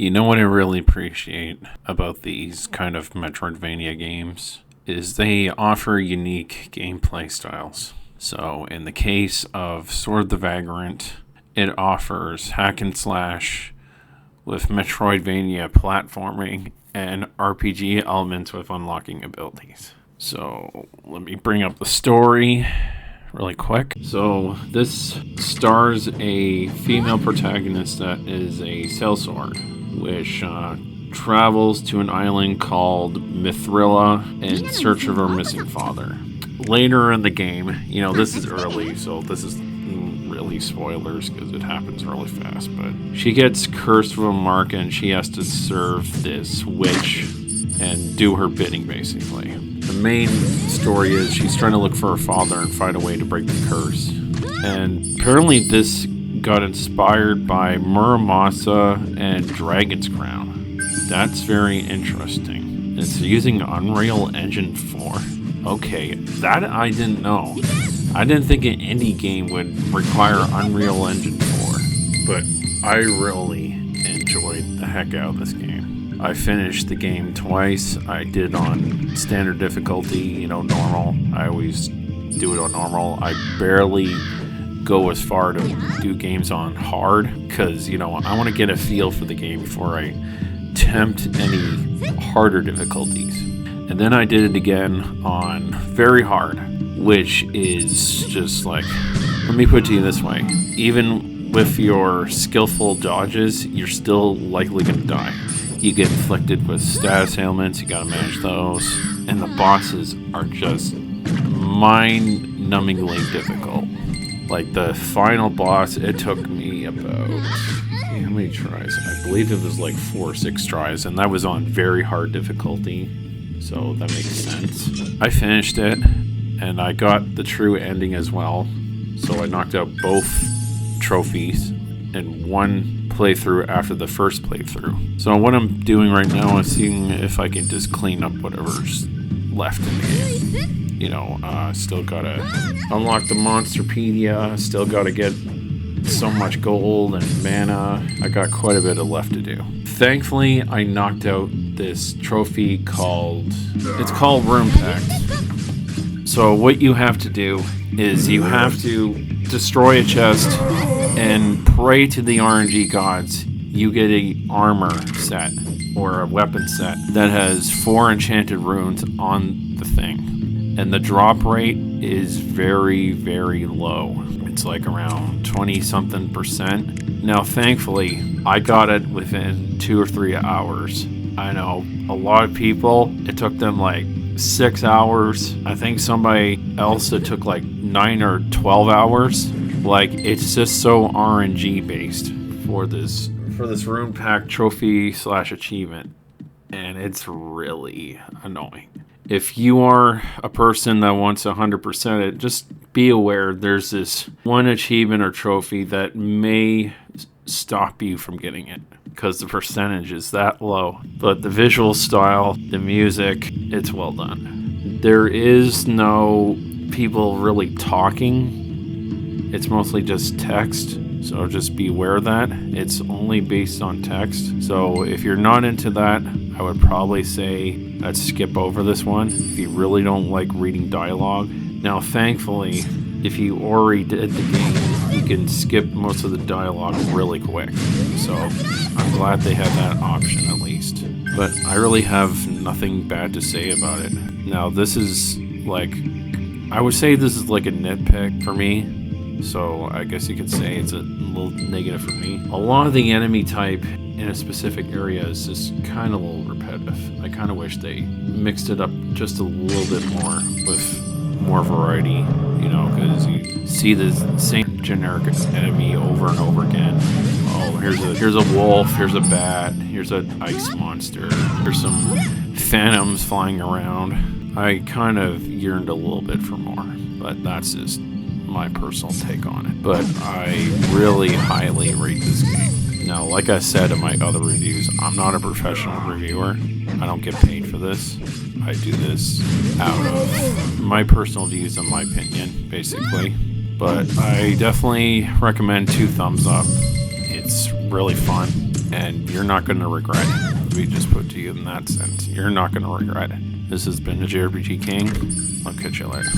You know what I really appreciate about these kind of Metroidvania games is they offer unique gameplay styles. So in the case of Sword of the Vagrant, it offers hack and slash with Metroidvania platforming and RPG elements with unlocking abilities. So let me bring up the story really quick. So this stars a female protagonist that is a sellsword, which travels to an island called Mithrila in search of her missing father. Later in the game, this is early, so this is really spoilers because it happens really fast, but she gets cursed with a mark and she has to serve this witch and do her bidding, basically. The main story is she's trying to look for her father and find a way to break the curse. And apparently this got inspired by Muramasa and Dragon's Crown. That's very interesting. It's using Unreal Engine 4. Okay, that I didn't know. I didn't think an indie game would require Unreal Engine 4, but I really enjoyed the heck out of this game. I finished the game twice. I did on standard difficulty, normal. I always do it on normal. I barely go as far to do games on hard because, I want to get a feel for the game before I attempt any harder difficulties. And then I did it again on very hard, which is just like, let me put it to you this way. Even with your skillful dodges, you're still likely going to die. You get inflicted with status ailments, you gotta manage those, and the bosses are just mind-numbingly difficult. Like the final boss, it took me about, how many tries? I believe it was like 4 or 6 tries, and that was on very hard difficulty, so that makes sense. I finished it, and I got the true ending as well, so I knocked out both trophies in one playthrough after the first playthrough. So what I'm doing right now is seeing if I can just clean up whatever's left in the game. Still gotta unlock the Monsterpedia, still gotta get so much gold and mana. I got quite a bit of left to do. Thankfully, I knocked out this trophy called Room Pact. So what you have to do is you have to destroy a chest and pray to the RNG gods. You get a armor set or a weapon set that has 4 enchanted runes on the thing. And the drop rate is very, very low. It's like around 20-something%. Now, thankfully, I got it within 2 or 3 hours. I know a lot of people, it took them like 6 hours. I think somebody else it took like 9 or 12 hours. Like, it's just so RNG based for this Rune Pack trophy / achievement, and it's really annoying. If you are a person that wants 100% it, just be aware there's this one achievement or trophy that may stop you from getting it because the percentage is that low. But the visual style, the music, it's well done. There is no people really talking. It's mostly just text, so just be aware of that. It's only based on text. So if you're not into that, I would probably say let's skip over this one if you really don't like reading dialogue. Now, thankfully, if you already did the game, you can skip most of the dialogue really quick. So I'm glad they had that option at least. But I really have nothing bad to say about it. Now, this is like, I would say this is like a nitpick for me. So I guess you could say it's a little negative for me. A lot of the enemy type in a specific area is just kind of a little repetitive. I kind of wish they mixed it up just a little bit more with more variety, because you see the same generic enemy over and over again. Oh, here's a wolf, here's a bat, here's an ice monster, there's some phantoms flying around. I kind of yearned a little bit for more, but that's just my personal take on it. But I really highly rate this game. Now, like I said in my other reviews, I'm not a professional reviewer. I don't get paid for this. I do this out of my personal views and my opinion, basically. But I definitely recommend 2 thumbs up. It's really fun. and you're not going to regret it. Let me just put to you in that sense. You're not going to regret it. This has been the JRPG King. I'll catch you later.